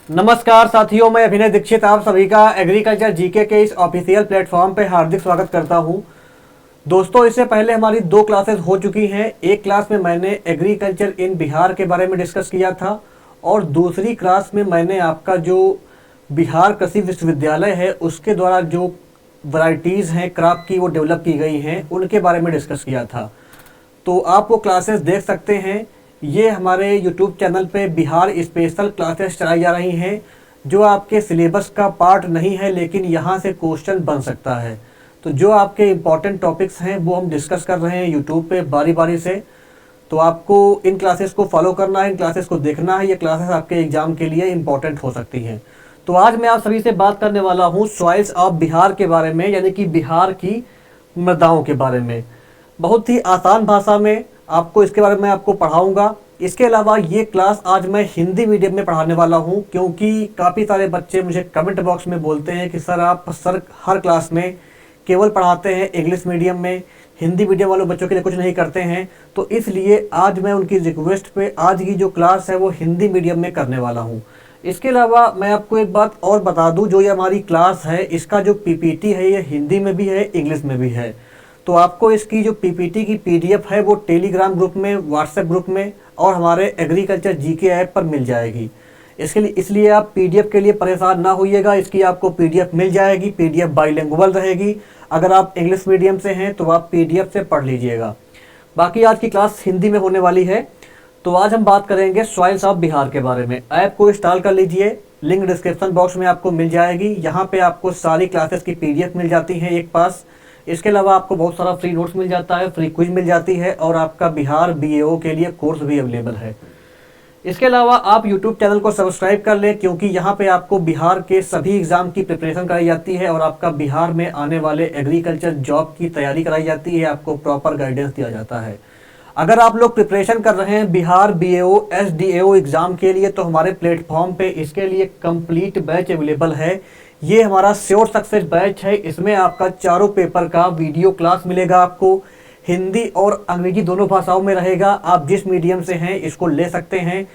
नमस्कार साथियों, मैं अभिनय दीक्षित आप सभी का एग्रीकल्चर जीके के इस ऑफिशियल प्लेटफॉर्म पे हार्दिक स्वागत करता हूं। दोस्तों, इससे पहले हमारी 2 क्लासेस हो चुकी हैं। एक क्लास में मैंने एग्रीकल्चर इन बिहार के बारे में डिस्कस किया था और दूसरी क्लास में मैंने आपका जो बिहार कृषि विश्वविद्यालय है उसके द्वारा जो वैरायटीज़ हैं क्रॉप की वो डेवलप की गई हैं उनके बारे में डिस्कस किया था। तो आप वो क्लासेस देख सकते हैं। ये हमारे यूट्यूब चैनल पे बिहार स्पेशल क्लासेस चलाई जा रही हैं जो आपके सिलेबस का पार्ट नहीं है, लेकिन यहाँ से क्वेश्चन बन सकता है। तो जो आपके इम्पॉर्टेंट टॉपिक्स हैं वो हम डिस्कस कर रहे हैं यूट्यूब पे बारी बारी से। तो आपको इन क्लासेस को फॉलो करना है, इन क्लासेस को देखना है। ये क्लासेस आपके एग्जाम के लिए इम्पॉर्टेंट हो सकती हैं। तो आज मैं आप सभी से बात करने वाला हूँ सॉइल्स ऑफ बिहार के बारे में, यानी कि बिहार की मृदाओं के बारे में। बहुत ही आसान भाषा में आपको इसके बारे में आपको पढ़ाऊंगा। इसके अलावा ये क्लास आज मैं हिंदी मीडियम में पढ़ाने वाला हूँ, क्योंकि काफ़ी सारे बच्चे मुझे कमेंट बॉक्स में बोलते हैं कि सर हर क्लास में केवल पढ़ाते हैं इंग्लिश मीडियम में, हिंदी मीडियम वाले बच्चों के लिए कुछ नहीं करते हैं। तो इसलिए आज मैं उनकी रिक्वेस्ट पे आज की जो क्लास है वो हिंदी मीडियम में करने वाला हूँ। इसके अलावा मैं आपको एक बात और बता दूँ, जो ये हमारी क्लास है इसका जो पीपीटी है ये हिंदी में भी है, इंग्लिश में भी है। तो आपको इसकी जो पीपीटी की पीडीएफ है वो टेलीग्राम ग्रुप में, व्हाट्सएप ग्रुप में और हमारे एग्रीकल्चर जीके ऐप पर मिल जाएगी। इसलिए आप पीडीएफ के लिए परेशान ना होइएगा, इसकी आपको पीडीएफ मिल जाएगी। पीडीएफ बाइलिंगुअल रहेगी। अगर आप इंग्लिश मीडियम से हैं तो आप पीडीएफ से पढ़ लीजिएगा। बाकी आज की क्लास हिंदी में होने वाली है। तो आज हम बात करेंगे सॉइल्स ऑफ बिहार के बारे में। ऐप को इंस्टॉल कर लीजिए, लिंक डिस्क्रिप्शन बॉक्स में आपको मिल जाएगी। यहाँ पे आपको सारी क्लासेस की पीडीएफ मिल जाती हैं एक पास। इसके अलावा आपको बहुत सारा फ्री नोट्स मिल जाता है, फ्री क्विज मिल जाती है और आपका बिहार बीएओ के लिए कोर्स भी अवेलेबल है। इसके अलावा आप यूट्यूब चैनल को सब्सक्राइब कर लें, क्योंकि यहाँ पे आपको बिहार के सभी एग्जाम की प्रिपरेशन कराई जाती है और आपका बिहार में आने वाले एग्रीकल्चर जॉब की तैयारी कराई जाती है। आपको प्रॉपर गाइडेंस दिया जाता है। अगर आप लोग प्रिपरेशन कर रहे हैं बिहार बीएओ एसडीएओ एग्जाम के लिए तो हमारे प्लेटफॉर्म पे इसके लिए कंप्लीट बैच अवेलेबल है। ये हमारा श्योर सक्सेस बैच है। इसमें आपका चारों पेपर का वीडियो क्लास मिलेगा। आपको हिंदी और अंग्रेजी दोनों भाषाओं में रहेगा। आप जिस मीडियम से हैं इसको ले सकते हैं।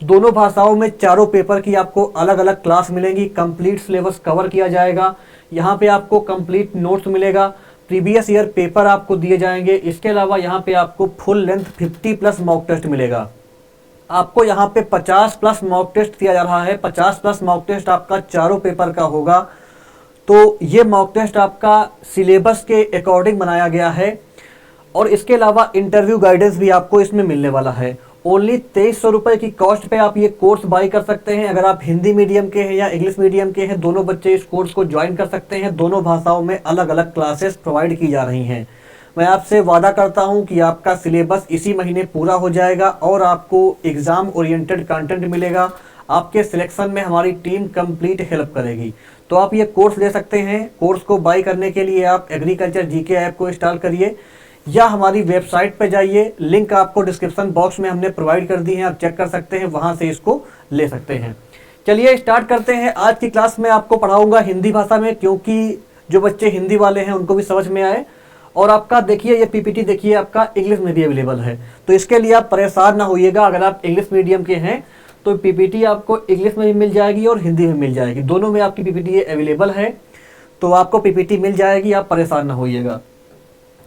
दोनों भाषाओं में चारों पेपर की आपको अलग अलग क्लास मिलेंगी। कंप्लीट सिलेबस कवर किया जाएगा। यहाँ पे आपको कंप्लीट नोट्स मिलेगा। प्रीवियस ईयर पेपर आपको दिए जाएंगे। इसके अलावा यहाँ पे आपको फुल लेंथ 50+ मॉक टेस्ट मिलेगा। आपको यहाँ पे 50+ मॉक टेस्ट दिया जा रहा है। 50+ मॉक टेस्ट आपका चारों पेपर का होगा। तो ये मॉक टेस्ट आपका सिलेबस के अकॉर्डिंग बनाया गया है और इसके अलावा इंटरव्यू गाइडेंस भी आपको इसमें मिलने वाला है। ओनली 2300 रुपये की कॉस्ट पे आप ये कोर्स बाई कर सकते हैं। अगर आप हिंदी मीडियम के हैं या इंग्लिश मीडियम के हैं, दोनों बच्चे इस कोर्स को ज्वाइन कर सकते हैं। दोनों भाषाओं में अलग अलग क्लासेस प्रोवाइड की जा रही हैं। मैं आपसे वादा करता हूं कि आपका सिलेबस इसी महीने पूरा हो जाएगा और आपको एग्ज़ाम ओरिएंटेड कंटेंट मिलेगा। आपके सिलेक्शन में हमारी टीम कंप्लीट हेल्प करेगी। तो आप ये कोर्स ले सकते हैं। कोर्स को बाई करने के लिए आप एग्रीकल्चर जीके ऐप को इंस्टॉल करिए या हमारी वेबसाइट पर जाइए। लिंक आपको डिस्क्रिप्शन बॉक्स में हमने प्रोवाइड कर दी है, आप चेक कर सकते हैं, वहाँ से इसको ले सकते हैं। चलिए स्टार्ट करते हैं। आज की क्लास में आपको पढ़ाऊँगा हिंदी भाषा में, क्योंकि जो बच्चे हिंदी वाले हैं उनको भी समझ में आए। और आपका देखिए ये पीपीटी देखिए आपका इंग्लिश में भी अवेलेबल है। तो इसके लिए आप परेशान ना होइएगा। अगर आप इंग्लिश मीडियम के हैं तो पीपीटी आपको इंग्लिश में भी मिल जाएगी और हिंदी में मिल जाएगी। दोनों में आपकी पीपीटी अवेलेबल है। तो आपको पीपीटी मिल जाएगी, आप परेशान ना होइएगा।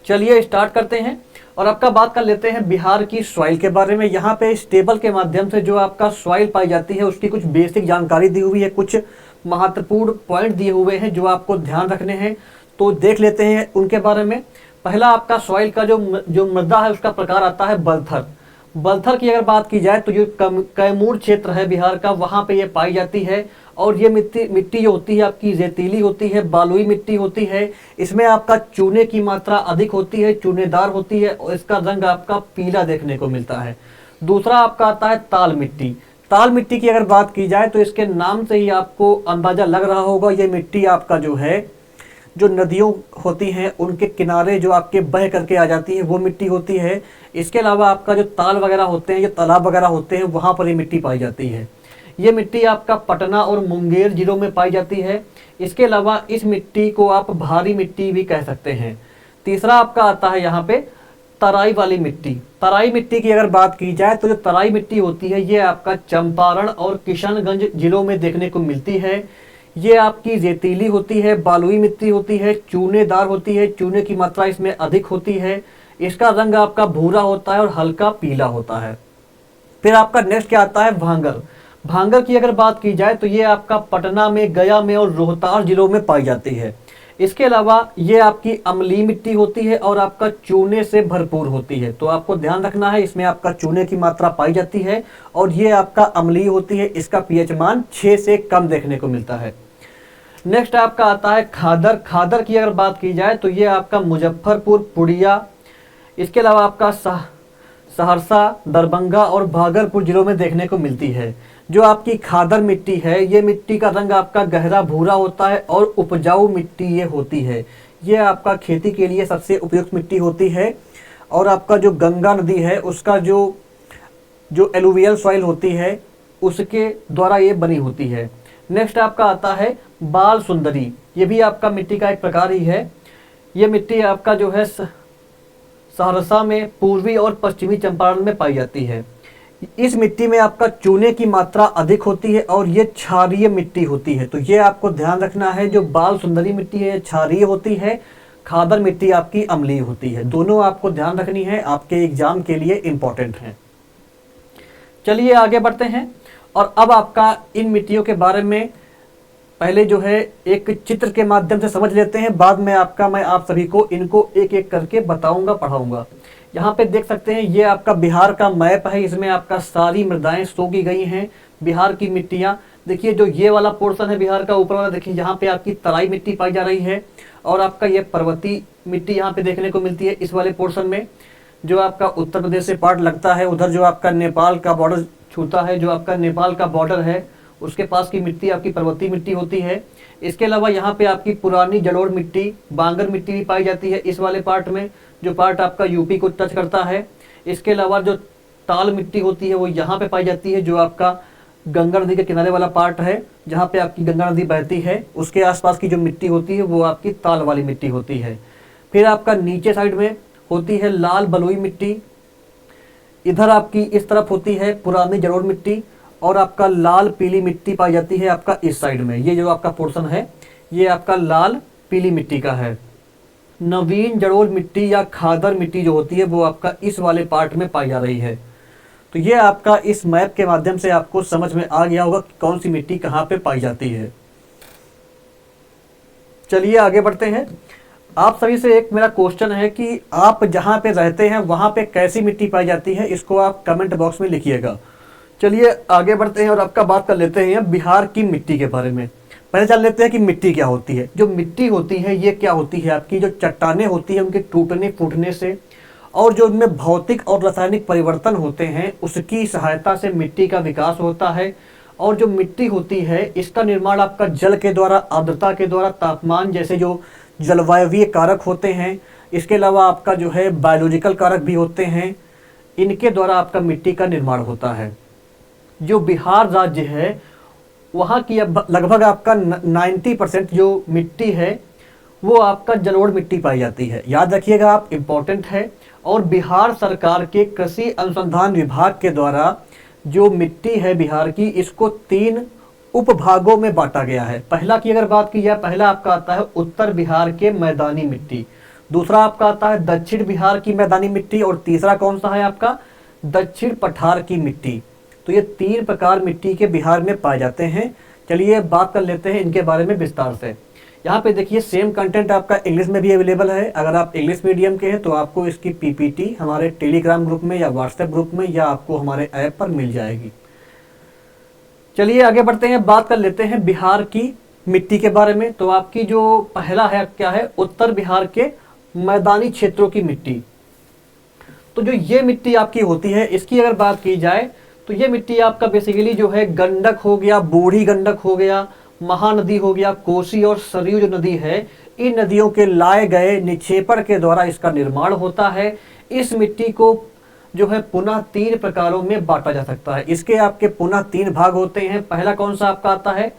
चलिए स्टार्ट करते हैं और आपका बात कर लेते हैं बिहार की सॉइल के बारे में। यहाँ पे इस टेबल के माध्यम से जो आपका सॉइल पाई जाती है उसकी कुछ बेसिक जानकारी दी हुई है, कुछ महत्वपूर्ण पॉइंट दिए हुए हैं जो आपको ध्यान रखने हैं। तो देख लेते हैं उनके बारे में। पहला आपका सॉइल का जो मृदा है उसका प्रकार आता है बलथर। बलथर की अगर बात की जाए तो जो कैमूर क्षेत्र है बिहार का, वहाँ पे ये पाई जाती है। और ये मिट्टी जो होती है आपकी रेतीली होती है, बालुई मिट्टी होती है। इसमें आपका चूने की मात्रा अधिक होती है, चूनेदार होती है और इसका रंग आपका पीला देखने को मिलता है। दूसरा आपका आता है ताल मिट्टी। ताल मिट्टी की अगर बात की जाए तो इसके नाम से ही आपको अंदाजा लग रहा होगा, ये मिट्टी आपका जो है जो नदियों होती हैं उनके किनारे जो आपके बह करके आ जाती है वो मिट्टी होती है। इसके अलावा आपका जो ताल वगैरह होते हैं, जो तालाब वगैरह होते हैं, वहाँ पर ये मिट्टी पाई जाती है। ये मिट्टी आपका पटना और मुंगेर जिलों में पाई जाती है। इसके अलावा इस मिट्टी को आप भारी मिट्टी भी कह सकते हैं। तीसरा आपका आता है यहाँ पे तराई वाली मिट्टी। तराई मिट्टी की अगर बात की जाए तो जो तराई मिट्टी होती है ये आपका चंपारण और किशनगंज जिलों में देखने को मिलती है। ये आपकी रेतीली होती है, बालुई मिट्टी होती है, चूनेदार होती है, चूने की मात्रा इसमें अधिक होती है। इसका रंग आपका भूरा होता है और हल्का पीला होता है। फिर आपका नेक्स्ट क्या आता है, भांगर। भांगर की अगर बात की जाए तो ये आपका पटना में, गया में और रोहतास जिलों में पाई जाती है। इसके अलावा ये आपकी अम्लीय मिट्टी होती है और आपका चूने से भरपूर होती है। तो आपको ध्यान रखना है, इसमें आपका चूने की मात्रा पाई जाती है और ये आपका अम्लीय होती है। इसका पीएच मान 6 से कम देखने को मिलता है। नेक्स्ट आपका आता है खादर। खादर की अगर बात की जाए तो ये आपका मुजफ्फरपुर, पूर्णिया, इसके अलावा आपका सहरसा, दरभंगा और भागलपुर जिलों में देखने को मिलती है। जो आपकी खादर मिट्टी है, ये मिट्टी का रंग आपका गहरा भूरा होता है और उपजाऊ मिट्टी ये होती है। ये आपका खेती के लिए सबसे उपयुक्त मिट्टी होती है और आपका जो गंगा नदी है उसका जो एलुवियल सॉइल होती है उसके द्वारा ये बनी होती है। नेक्स्ट आपका आता है बाल सुंदरी। ये भी आपका मिट्टी का एक प्रकार ही है। ये मिट्टी आपका जो है सहरसा में, पूर्वी और पश्चिमी चंपारण में पाई जाती है। इस मिट्टी में आपका चूने की मात्रा अधिक होती है और ये क्षारीय मिट्टी होती है। तो ये आपको ध्यान रखना है, जो बाल सुंदरी मिट्टी है ये क्षारीय होती है, खादर मिट्टी आपकी अम्लीय होती है। दोनों आपको ध्यान रखनी है, आपके एग्जाम के लिए इंपॉर्टेंट है। चलिए आगे बढ़ते हैं और अब आपका इन मिट्टियों के बारे में पहले जो है एक चित्र के माध्यम से समझ लेते हैं, बाद में मैं आप सभी को इनको एक एक करके बताऊंगा, पढ़ाऊंगा। यहाँ पे देख सकते हैं ये आपका बिहार का मैप है। इसमें आपका सारी मृदाएं शो की गई हैं, बिहार की मिट्टियाँ। देखिए जो ये वाला पोर्शन है बिहार का ऊपर वाला, देखिए यहाँ पे आपकी तराई मिट्टी पाई जा रही है और आपका ये पर्वतीय मिट्टी यहाँ पे देखने को मिलती है इस वाले पोर्शन में। जो आपका उत्तर प्रदेश से पार्ट लगता है, उधर जो आपका नेपाल का बॉर्डर छूता है, जो आपका नेपाल का बॉर्डर है उसके पास की मिट्टी आपकी पर्वतीय मिट्टी होती है। इसके अलावा यहाँ पे आपकी पुरानी जलोढ़ मिट्टी, बांगर मिट्टी भी पाई जाती है इस वाले पार्ट में, जो पार्ट आपका यूपी को टच करता है। इसके अलावा जो ताल मिट्टी होती है वो यहाँ पे पाई जाती है, जो आपका गंगा नदी के किनारे वाला पार्ट है, जहाँ पे आपकी गंगा नदी बहती है उसके आसपास की जो मिट्टी होती है वो आपकी ताल वाली मिट्टी होती है। फिर आपका नीचे साइड में होती है लाल बलुई मिट्टी, इधर आपकी इस तरफ होती है पुरानी जलोढ़ मिट्टी और आपका लाल पीली मिट्टी पाई जाती है आपका इस साइड में। ये जो आपका पोर्शन है ये आपका लाल पीली मिट्टी का है। नवीन जलोढ़ मिट्टी या खादर मिट्टी जो होती है वो आपका इस वाले पार्ट में पाई जा रही है। तो ये आपका इस मैप के माध्यम से आपको समझ में आ गया होगा कि कौन सी मिट्टी कहाँ पे पाई जाती है। चलिए आगे बढ़ते हैं। आप सभी से एक मेरा क्वेश्चन है कि आप जहाँ पे रहते हैं वहाँ पे कैसी मिट्टी पाई जाती है, इसको आप कमेंट बॉक्स में लिखिएगा। चलिए आगे बढ़ते हैं और आपका बात कर लेते हैं बिहार की मिट्टी के बारे में। पहले जान लेते हैं कि मिट्टी क्या होती है। जो मिट्टी होती है ये क्या होती है, आपकी जो चट्टानें होती है उनके टूटने फूटने से और जो उनमें भौतिक और रासायनिक परिवर्तन होते हैं उसकी सहायता से मिट्टी का विकास होता है। और जो मिट्टी होती है इसका निर्माण आपका जल के द्वारा, आर्द्रता के द्वारा, तापमान जैसे जो जलवायवीय कारक होते हैं, इसके अलावा आपका जो है बायोलॉजिकल कारक भी होते हैं, इनके द्वारा आपका मिट्टी का निर्माण होता है। जो बिहार राज्य है वहाँ की लगभग आपका 90% जो मिट्टी है वो आपका जलोढ़ मिट्टी पाई जाती है। याद रखिएगा आप, इम्पोर्टेंट है। और बिहार सरकार के कृषि अनुसंधान विभाग के द्वारा जो मिट्टी है बिहार की, इसको 3 उपभागों में बांटा गया है। पहला की अगर बात की जाए, पहला आपका आता है उत्तर बिहार के मैदानी मिट्टी, दूसरा आपका आता है दक्षिण बिहार की मैदानी मिट्टी और तीसरा कौन सा है आपका दक्षिण पठार की मिट्टी। तो ये 3 प्रकार मिट्टी के बिहार में पाए जाते हैं। चलिए बात कर लेते हैं इनके बारे में विस्तार से। यहाँ पे देखिए सेम कंटेंट आपका इंग्लिश में भी अवेलेबल है। अगर आप इंग्लिश मीडियम के हैं तो आपको इसकी पीपीटी हमारे टेलीग्राम ग्रुप में या व्हाट्सएप ग्रुप में या आपको हमारे ऐप पर मिल जाएगी। चलिए आगे बढ़ते हैं, बात कर लेते हैं बिहार की मिट्टी के बारे में। तो आपकी जो पहला है क्या है, उत्तर बिहार के मैदानी क्षेत्रों की मिट्टी। तो जो ये मिट्टी आपकी होती है इसकी अगर बात की जाए तो ये मिट्टी आपका बेसिकली जो है गंडक हो गया, बूढ़ी गंडक हो गया, महानदी हो गया, कोसी और सरयू जो नदी है, इन नदियों के लाए गए निक्षेपण के द्वारा इसका निर्माण होता है। इस मिट्टी को जो है पुनः 3 प्रकारों में बांटा जा सकता है। इसके आपके पुनः 3 भाग होते हैं। पहला कौन सा आपका आता है,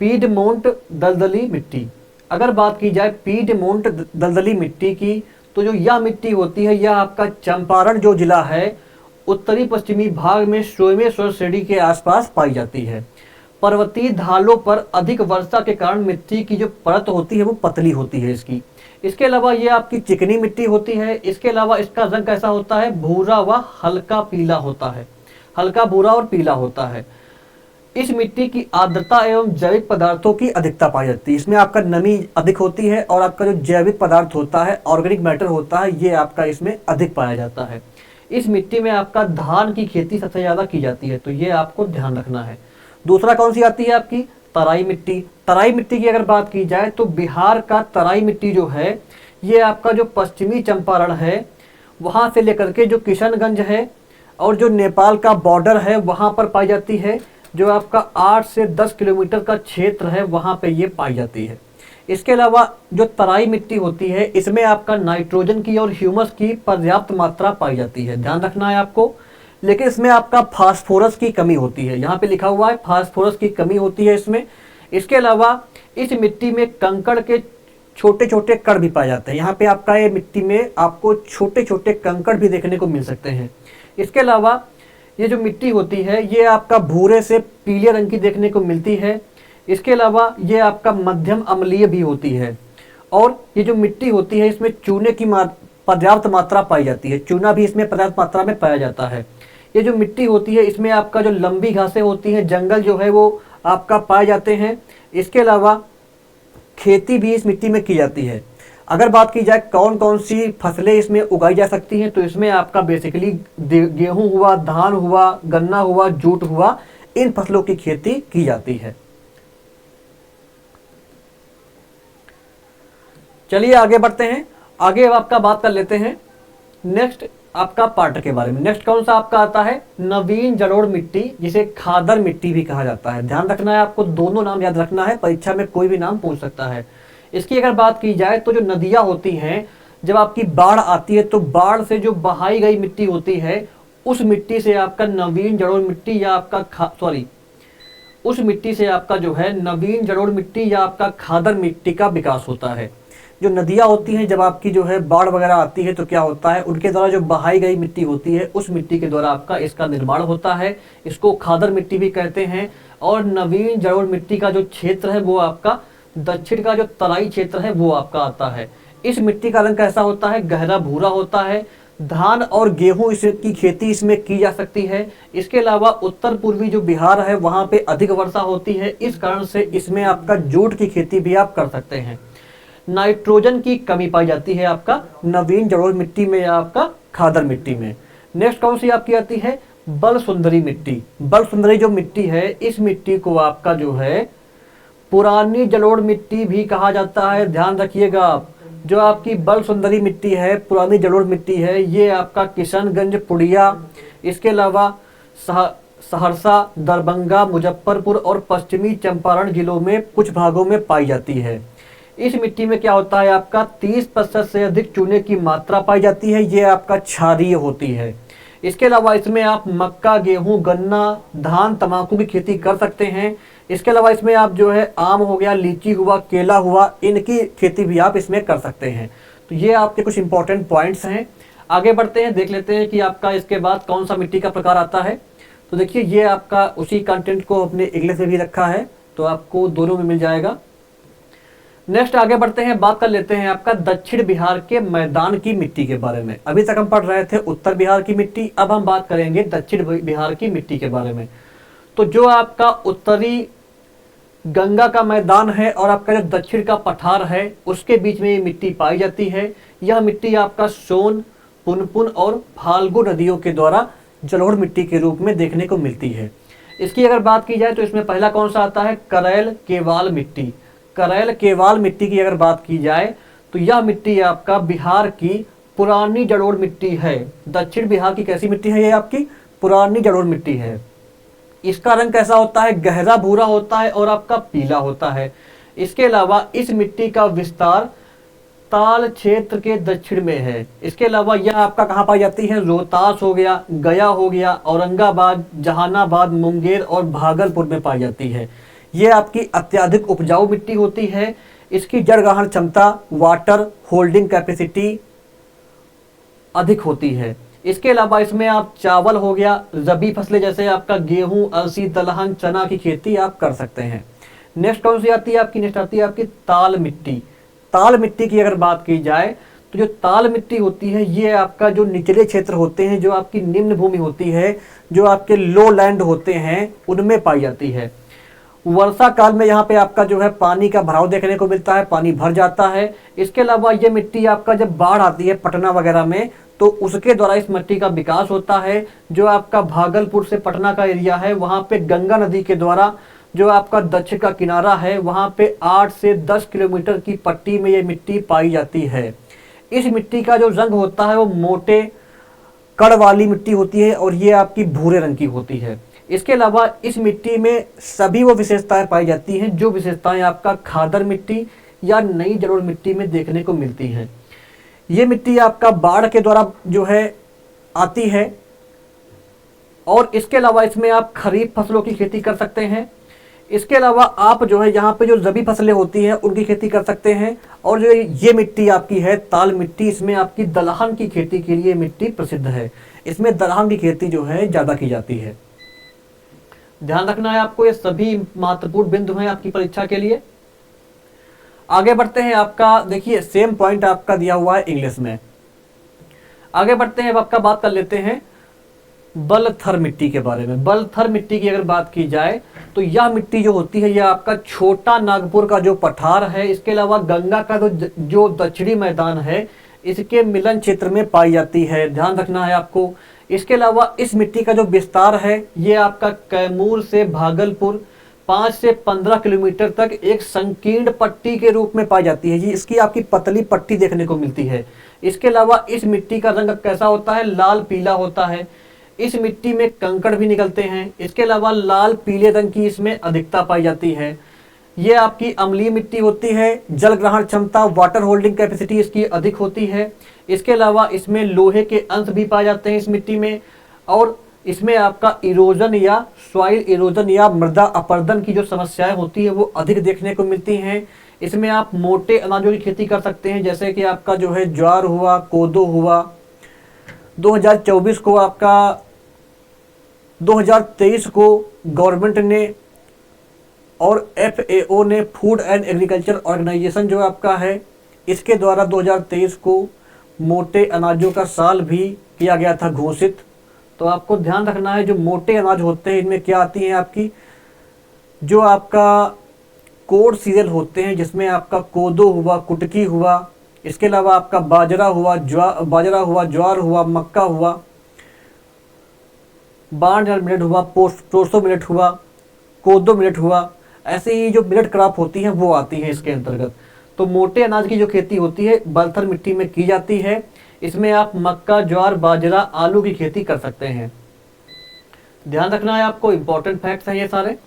पीडमोंट दलदली मिट्टी। अगर बात की जाए पीडमोंट दलदली मिट्टी की तो जो यह मिट्टी होती है यह आपका चंपारण जो जिला है उत्तरी पश्चिमी भाग में सोमेश्वर श्रेणी के आसपास पाई जाती है। पर्वतीय ढालों पर अधिक वर्षा के कारण मिट्टी की जो परत होती है वो पतली होती है इसके अलावा ये आपकी चिकनी मिट्टी होती है। इसके अलावा इसका रंग कैसा होता है, भूरा व हल्का पीला होता है, हल्का भूरा और पीला होता है। इस मिट्टी की आर्द्रता एवं जैविक पदार्थों की अधिकता पाई जाती है। इसमें आपका नमी अधिक होती है और आपका जो जैविक पदार्थ होता है, ऑर्गेनिक मैटर होता है, ये आपका इसमें अधिक पाया जाता है। इस मिट्टी में आपका धान की खेती सबसे ज्यादा की जाती है, तो ये आपको ध्यान रखना है। दूसरा कौन सी आती है आपकी, तराई मिट्टी। तराई मिट्टी की अगर बात की जाए तो बिहार का तराई मिट्टी जो है ये आपका जो पश्चिमी चंपारण है वहां से लेकर के जो किशनगंज है और जो नेपाल का बॉर्डर है वहां पर पाई जाती है। जो आपका 8 से 10 किलोमीटर का क्षेत्र है वहां पे ये पाई जाती है। इसके अलावा जो तराई मिट्टी होती है इसमें आपका नाइट्रोजन की और ह्यूमस की पर्याप्त मात्रा पाई जाती है, ध्यान रखना है आपको। लेकिन इसमें आपका फास्फोरस की कमी होती है, यहाँ पे लिखा हुआ है फास्फोरस की कमी होती है इसमें। इसके अलावा इस मिट्टी में कंकड़ के छोटे छोटे कण भी पाए जाते हैं। यहाँ पे आपका ये मिट्टी में आपको छोटे छोटे कंकड़ भी देखने को मिल सकते हैं। इसके अलावा ये जो मिट्टी होती है ये आपका भूरे से पीले रंग की देखने को मिलती है। इसके अलावा ये आपका मध्यम अम्लीय भी होती है और ये जो मिट्टी होती है इसमें चूने की पर्याप्त मात्रा पाई जाती है, चूना भी इसमें पर्याप्त मात्रा में पाया जाता है। ये जो मिट्टी होती है इसमें आपका जो लंबी घासें होती हैं, जंगल जो है वो आपका पाए जाते हैं। इसके अलावा खेती भी इस मिट्टी में की जाती है। अगर बात की जाए कौन कौन सी फसलें इसमें उगाई जा सकती हैं तो इसमें आपका बेसिकली गेहूं हुआ, धान हुआ, गन्ना हुआ, जूट हुआ, इन फसलों की खेती की जाती है। चलिए आगे बढ़ते हैं। आगे अब आपका बात कर लेते हैं नेक्स्ट आपका पार्ट के बारे में। नेक्स्ट कौन सा आपका आता है, नवीन जलोढ़ मिट्टी, जिसे खादर मिट्टी भी कहा जाता है। ध्यान रखना है आपको, दोनों नाम याद रखना है, परीक्षा में कोई भी नाम पूछ सकता है। इसकी अगर बात की जाए तो जो नदियां होती हैं जब आपकी बाढ़ आती है तो बाढ़ से जो बहाई गई मिट्टी होती है उस मिट्टी से आपका नवीन जलोढ़ मिट्टी या आपका उस मिट्टी से आपका जो है नवीन जलोढ़ मिट्टी या आपका खादर मिट्टी का विकास होता है। जो नदियां होती हैं जब आपकी जो है बाढ़ वगैरह आती है तो क्या होता है, उनके द्वारा जो बहाई गई मिट्टी होती है उस मिट्टी के द्वारा आपका इसका निर्माण होता है। इसको खादर मिट्टी भी कहते हैं। और नवीन जलोढ़ मिट्टी का जो क्षेत्र है वो आपका दक्षिण का जो तराई क्षेत्र है वो आपका आता है। इस मिट्टी का रंग कैसा होता है, गहरा भूरा होता है। धान और गेहूं इसकी खेती इसमें की जा सकती है। इसके अलावा उत्तर पूर्वी जो बिहार है वहां पे अधिक वर्षा होती है, इस कारण से इसमें आपका जूट की खेती भी आप कर सकते हैं। नाइट्रोजन की कमी पाई जाती है आपका नवीन जलोढ़ मिट्टी में या आपका खादर मिट्टी में। नेक्स्ट कौन सी आपकी आती है, बल सुंदरी मिट्टी। बल सुंदरी जो मिट्टी है इस मिट्टी को आपका जो है पुरानी जलोढ़ मिट्टी भी कहा जाता है। ध्यान रखिएगा आप, जो आपकी बल सुंदरी मिट्टी है, पुरानी जलोढ़ मिट्टी है, ये आपका किशनगंज, पुड़िया, इसके अलावा सहरसा, दरभंगा, मुजफ्फरपुर और पश्चिमी चंपारण जिलों में कुछ भागों में पाई जाती है। इस मिट्टी में क्या होता है आपका 30% से अधिक चूने की मात्रा पाई जाती है। ये आपका क्षारीय होती है। इसके अलावा इसमें आप मक्का, गेहूं, गन्ना, धान, तंबाकू की खेती कर सकते हैं। इसके अलावा इसमें आप जो है आम हो गया, लीची हुआ, केला हुआ, इनकी खेती भी आप इसमें कर सकते हैं। तो ये आपके कुछ इंपॉर्टेंट पॉइंट्स हैं। आगे बढ़ते हैं, देख लेते हैं कि आपका इसके बाद कौन सा मिट्टी का प्रकार आता है। तो देखिए ये आपका उसी कंटेंट को अपने इंग्लिश में भी रखा है तो आपको दोनों में मिल जाएगा। नेक्स्ट आगे बढ़ते हैं, बात कर लेते हैं आपका दक्षिण बिहार के मैदान की मिट्टी के बारे में। अभी तक हम पढ़ रहे थे उत्तर बिहार की मिट्टी, अब हम बात करेंगे दक्षिण बिहार की मिट्टी के बारे में। तो जो आपका उत्तरी गंगा का मैदान है और आपका जो दक्षिण का पठार है उसके बीच में ये मिट्टी पाई जाती है। यह मिट्टी आपका सोन, पुनपुन और फाल्गु नदियों के द्वारा जलोढ़ मिट्टी के रूप में देखने को मिलती है। इसकी अगर बात की जाए तो इसमें पहला कौन सा आता है, करैल केवाल मिट्टी। करैल केवाल मिट्टी की अगर बात की जाए तो यह मिट्टी आपका बिहार की पुरानी जलोढ़ मिट्टी है। दक्षिण बिहार की कैसी मिट्टी है, ये आपकी पुरानी जलोढ़ मिट्टी है। इसका रंग कैसा होता है, गहरा भूरा होता है और आपका पीला होता है। इसके अलावा इस मिट्टी का विस्तार ताल क्षेत्र के दक्षिण में है। इसके अलावा यह आपका कहाँ पाई जाती है, रोहतास हो गया, गया हो गया, औरंगाबाद, जहानाबाद, मुंगेर और भागलपुर में पाई जाती है। ये आपकी अत्यधिक उपजाऊ मिट्टी होती है। इसकी जड़ ग्रहण क्षमता, वाटर होल्डिंग कैपेसिटी अधिक होती है। इसके अलावा इसमें आप चावल हो गया, रबी फसलें जैसे आपका गेहूं, अलसी, दलहन, चना की खेती आप कर सकते हैं। नेक्स्ट कौन सी आती है आपकी? नेक्स्ट आती है आपकी ताल मिट्टी। ताल मिट्टी की अगर बात की जाए तो जो ताल मिट्टी होती है ये आपका जो निचले क्षेत्र होते हैं, जो आपकी निम्न भूमि होती है, जो आपके लो लैंड होते हैं, उनमें पाई जाती है। वर्षा काल में यहाँ पे आपका जो है पानी का भराव देखने को मिलता है, पानी भर जाता है। इसके अलावा ये मिट्टी आपका जब बाढ़ आती है पटना वगैरह में, तो उसके द्वारा इस मिट्टी का विकास होता है। जो आपका भागलपुर से पटना का एरिया है, वहाँ पे गंगा नदी के द्वारा जो आपका दक्षिण का किनारा है, वहाँ पे 8 से 10 किलोमीटर की पट्टी में ये मिट्टी पाई जाती है। इस मिट्टी का जो रंग होता है वो मोटे कड़ वाली मिट्टी होती है और ये आपकी भूरे रंग की होती है। इसके अलावा इस मिट्टी में सभी वो विशेषताएं पाई जाती हैं जो विशेषताएं आपका खादर मिट्टी या नई जलोढ़ मिट्टी में देखने को मिलती हैं। ये मिट्टी आपका बाढ़ के द्वारा जो है आती है और इसके अलावा इसमें आप खरीफ फसलों की खेती कर सकते हैं। इसके अलावा आप जो है यहाँ पे जो रबी फसलें होती हैं उनकी खेती कर सकते हैं। और जो ये मिट्टी आपकी है ताल मिट्टी, इसमें आपकी दलहन की खेती के लिए मिट्टी प्रसिद्ध है। इसमें दलहन की खेती जो है ज़्यादा की जाती है। ध्यान रखना है आपको, ये सभी महत्वपूर्ण बिंदु हैं आपकी परीक्षा के लिए। आगे बढ़ते हैं। आपका देखिए सेम पॉइंट आपका दिया हुआ है इंग्लिश में। आगे बढ़ते हैं, अब आपका बात कर लेते हैं बलथर मिट्टी के बारे में। बलथर मिट्टी की अगर बात की जाए तो यह मिट्टी जो होती है यह आपका छोटा नागपुर का जो पठार है, इसके अलावा गंगा का जो दक्षिणी मैदान है, इसके मिलन क्षेत्र में पाई जाती है। ध्यान रखना है आपको। इसके अलावा इस मिट्टी का जो विस्तार है ये आपका कैमूर से भागलपुर 5 से 15 किलोमीटर तक एक संकीर्ण पट्टी के रूप में पाई जाती है। जी इसकी आपकी पतली पट्टी देखने को मिलती है। इसके अलावा इस मिट्टी का रंग कैसा होता है? लाल पीला होता है। इस मिट्टी में कंकड़ भी निकलते हैं। इसके अलावा लाल पीले रंग की इसमें अधिकता पाई जाती है। ये आपकी अम्लीय मिट्टी होती है। जल ग्रहण क्षमता, वाटर होल्डिंग कैपेसिटी इसकी अधिक होती है। इसके अलावा इसमें लोहे के अंश भी पाए जाते हैं इस मिट्टी में। और इसमें आपका इरोजन या सॉइल इरोजन या मृदा अपरदन की जो समस्याएं होती है वो अधिक देखने को मिलती हैं। इसमें आप मोटे अनाजों की खेती कर सकते हैं, जैसे कि आपका जो है ज्वार हुआ, कोदो हुआ। 2024 को आपका 2023 को गवर्नमेंट ने और FAO ने, फूड एंड एग्रीकल्चर ऑर्गेनाइजेशन जो आपका है, इसके द्वारा 2023 को मोटे अनाजों का साल भी किया गया था घोषित। तो आपको ध्यान रखना है जो मोटे अनाज होते हैं इनमें क्या आती हैं आपकी, जो आपका कोड सीरियल होते हैं, जिसमें आपका कोदो हुआ, कुटकी हुआ, इसके अलावा आपका बाजरा हुआ, ज्वार हुआ, मक्का हुआ, बार्न मिलेट हुआ, प्रोसो मिलेट हुआ, कोदो मिलेट हुआ। ऐसे ही जो मिलेट क्रॉप होती हैं वो आती है इसके अंतर्गत। तो मोटे अनाज की जो खेती होती है बलथर मिट्टी में की जाती है। इसमें आप मक्का, ज्वार, बाजरा, आलू की खेती कर सकते हैं। ध्यान रखना है आपको, इंपॉर्टेंट फैक्ट्स हैं ये सारे।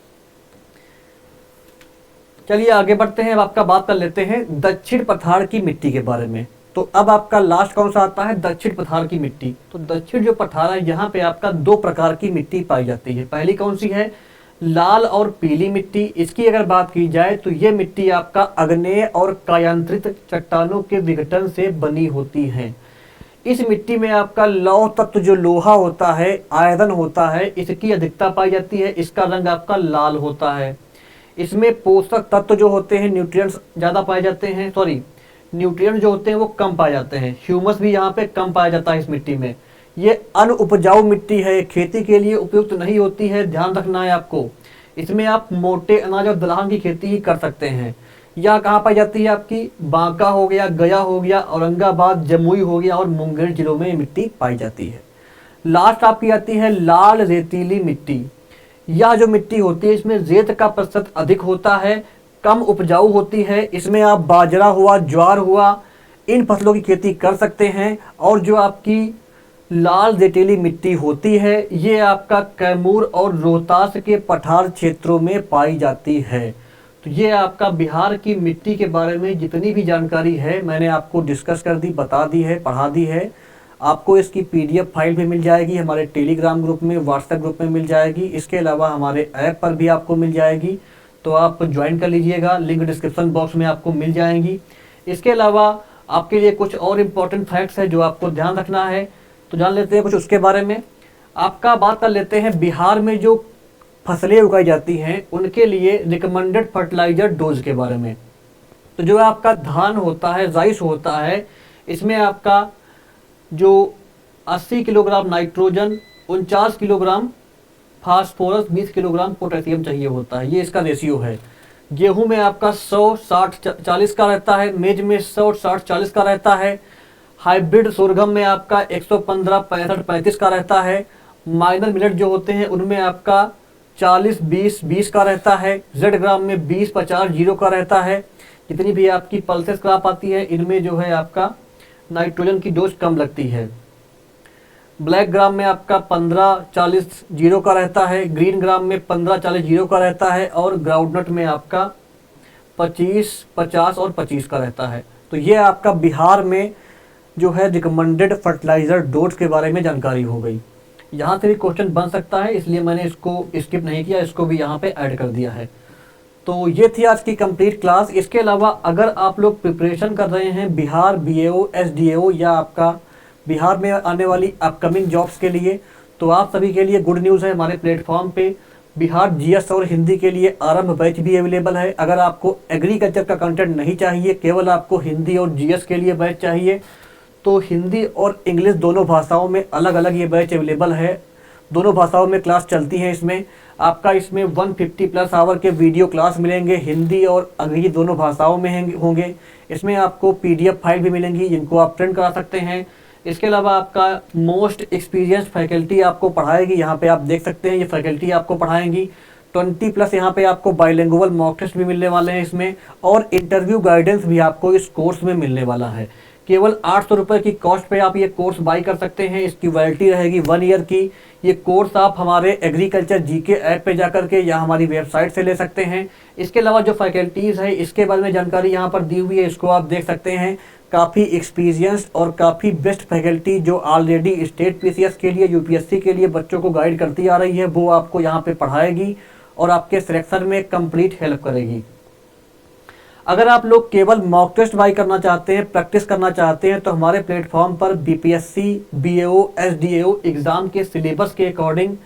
चलिए आगे बढ़ते हैं। अब आपका बात कर लेते हैं दक्षिण पठार की मिट्टी के बारे में। तो अब आपका लास्ट कौन सा आता है? दक्षिण पठार की मिट्टी। तो दक्षिण जो पठार है यहाँ पे आपका 2 प्रकार की मिट्टी पाई जाती है। पहली कौन सी है? लाल और पीली मिट्टी। इसकी अगर बात की जाए तो ये मिट्टी आपका आग्नेय और कायांतरित चट्टानों के विघटन से बनी होती है। इस मिट्टी में आपका लौह तत्व जो लोहा होता है, आयरन होता है, इसकी अधिकता पाई जाती है। इसका रंग आपका लाल होता है। इसमें पोषक तत्व जो होते हैं, न्यूट्रिएंट्स ज़्यादा पाए जाते हैं, न्यूट्रिएंट जो होते हैं वो कम पाए जाते हैं। ह्यूमस भी यहाँ पे कम पाया जाता है इस मिट्टी में। ये अनउपजाऊ मिट्टी है, खेती के लिए उपयुक्त नहीं होती है। ध्यान रखना है आपको। इसमें आप मोटे अनाज और दलहन की खेती ही कर सकते हैं। यह कहाँ पाई जाती है आपकी? बांका हो गया, गया हो गया, औरंगाबाद, जमुई हो गया और मुंगेर जिलों में मिट्टी पाई जाती है। लास्ट आपकी आती है लाल रेतीली मिट्टी। यह जो मिट्टी होती है इसमें रेत का प्रतिशत अधिक होता है, कम उपजाऊ होती है। इसमें आप बाजरा हुआ, ज्वार हुआ, इन फसलों की खेती कर सकते हैं। और जो आपकी लाल रेतीली मिट्टी होती है ये आपका कैमूर और रोहतास के पठार क्षेत्रों में पाई जाती है। तो ये आपका बिहार की मिट्टी के बारे में जितनी भी जानकारी है मैंने आपको डिस्कस कर दी, बता दी है, पढ़ा दी है। आपको इसकी PDF फाइल भी मिल जाएगी, हमारे टेलीग्राम ग्रुप में, व्हाट्सएप ग्रुप में मिल जाएगी। इसके अलावा हमारे ऐप पर भी आपको मिल जाएगी, तो आप ज्वाइन कर लीजिएगा। लिंक डिस्क्रिप्शन बॉक्स में आपको मिल जाएंगी। इसके अलावा आपके लिए कुछ और इम्पोर्टेंट फैक्ट्स है जो आपको ध्यान रखना है, तो जान लेते हैं कुछ उसके बारे में। आपका बात कर लेते हैं बिहार में जो फसलें उगाई जाती हैं उनके लिए रिकमेंडेड फर्टिलाइजर डोज के बारे में। तो जो आपका धान होता है, राइस होता है, इसमें आपका जो 80 kilogram nitrogen, 49 kilogram phosphorus, 20 kilogram potassium चाहिए होता है, ये इसका रेशियो है। गेहूं में आपका 100 60 40 का रहता है, मेज में 100 60 40 का रहता है। हाइब्रिड सोरगम में आपका 115 65 35 का रहता है। माइनर मिलेट जो होते हैं उनमें आपका 40 20 20 का रहता है। जेड ग्राम में 20 50 0 का रहता है। जितनी भी आपकी पल्सेस क्रॉप आती है इनमें जो है आपका नाइट्रोजन की डोज कम लगती है। ब्लैक ग्राम में आपका 15 40 0 का रहता है। ग्रीन ग्राम में 15 40 0 का रहता है। और ग्राउंडनट में आपका 25 50 और 25 का रहता है। तो ये आपका बिहार में जो है रिकमेंडेड फर्टिलाइजर डोज के बारे में जानकारी हो गई। यहाँ से भी क्वेश्चन बन सकता है, इसलिए मैंने इसको स्किप नहीं किया, इसको भी यहाँ पे ऐड कर दिया है। तो ये थी आज की कंप्लीट क्लास। इसके अलावा अगर आप लोग प्रिपरेशन कर रहे हैं बिहार बीएओ एसडीएओ या आपका बिहार में आने वाली अपकमिंग जॉब्स के लिए, तो आप सभी के लिए गुड न्यूज़ है, हमारे प्लेटफॉर्म पे बिहार जीएस और हिंदी के लिए आरंभ बैच भी अवेलेबल है। अगर आपको एग्रीकल्चर का कंटेंट नहीं चाहिए, केवल आपको हिंदी और जीएस के लिए बैच चाहिए, तो हिंदी और इंग्लिश दोनों भाषाओं में अलग अलग ये बैच अवेलेबल है। दोनों भाषाओं में क्लास चलती हैं। इसमें आपका 150 प्लस आवर के वीडियो क्लास मिलेंगे, हिंदी और अंग्रेजी दोनों भाषाओं में होंगे। इसमें आपको पीडीएफ फाइल भी मिलेंगी जिनको आप प्रिंट करा सकते हैं। इसके अलावा आपका मोस्ट एक्सपीरियंस फैकल्टी आपको पढ़ाएगी। यहाँ पे आप देख सकते हैं ये फैकल्टी आपको पढ़ाएंगी। 20 प्लस यहाँ पे आपको बाइलिंगुअल मॉक टेस्ट भी मिलने वाले हैं इसमें, और इंटरव्यू गाइडेंस भी आपको इस कोर्स में मिलने वाला है। केवल 800 रुपये की कॉस्ट पे आप ये कोर्स बाई कर सकते हैं। इसकी वैलिडिटी रहेगी 1 ईयर की। ये कोर्स आप हमारे एग्रीकल्चर जीके ऐप पे जाकर के या हमारी वेबसाइट से ले सकते हैं। इसके अलावा जो फैकल्टीज़ है इसके बारे में जानकारी यहाँ पर दी हुई है, इसको आप देख सकते हैं। काफ़ी एक्सपीरियंस्ड और काफ़ी बेस्ट फैकल्टी जो ऑलरेडी स्टेट पीसीएस के लिए, यूपीएससी के लिए बच्चों को गाइड करती आ रही है, वो आपको यहाँ पे पढ़ाएगी और आपके सिलेक्शन में कंप्लीट हेल्प करेगी। अगर आप लोग केवल मॉक टेस्ट बाई करना चाहते हैं, प्रैक्टिस करना चाहते हैं, तो हमारे प्लेटफॉर्म पर बीपीएससी, बीएओ, एसडीएओ एग्ज़ाम के सिलेबस के अकॉर्डिंग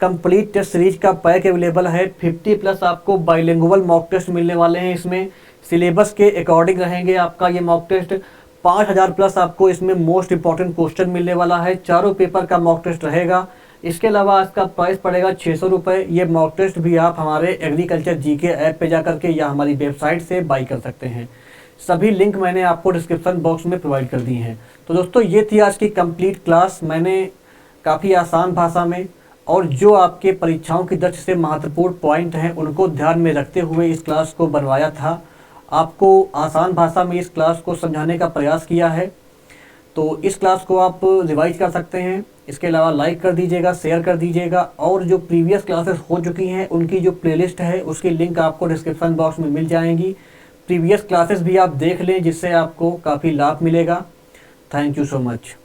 कंप्लीट टेस्ट सीरीज का पैक अवेलेबल है। 50 प्लस आपको बाइलिंगुअल मॉक टेस्ट मिलने वाले हैं। इसमें सिलेबस के अकॉर्डिंग रहेंगे आपका ये मॉक टेस्ट। 5000 प्लस आपको इसमें मोस्ट इंपॉर्टेंट क्वेश्चन मिलने वाला है। चारों पेपर का मॉक टेस्ट रहेगा। इसके अलावा इसका प्राइस पड़ेगा 600 रुपये। ये मॉक टेस्ट भी आप हमारे एग्रीकल्चर जीके ऐप पे जाकर के या हमारी वेबसाइट से बाई कर सकते हैं। सभी लिंक मैंने आपको डिस्क्रिप्शन बॉक्स में प्रोवाइड कर दी हैं। तो दोस्तों ये थी आज की कंप्लीट क्लास। मैंने काफ़ी आसान भाषा में और जो आपके परीक्षाओं की दृष्टि से महत्वपूर्ण पॉइंट हैं उनको ध्यान में रखते हुए इस क्लास को बनवाया था। आपको आसान भाषा में इस क्लास को समझाने का प्रयास किया है। तो इस क्लास को आप रिवाइज कर सकते हैं। इसके अलावा लाइक कर दीजिएगा, शेयर कर दीजिएगा, और जो प्रीवियस क्लासेस हो चुकी हैं उनकी जो प्लेलिस्ट है उसकी लिंक आपको डिस्क्रिप्शन बॉक्स में मिल जाएंगी। प्रीवियस क्लासेस भी आप देख लें जिससे आपको काफ़ी लाभ मिलेगा। Thank you so much.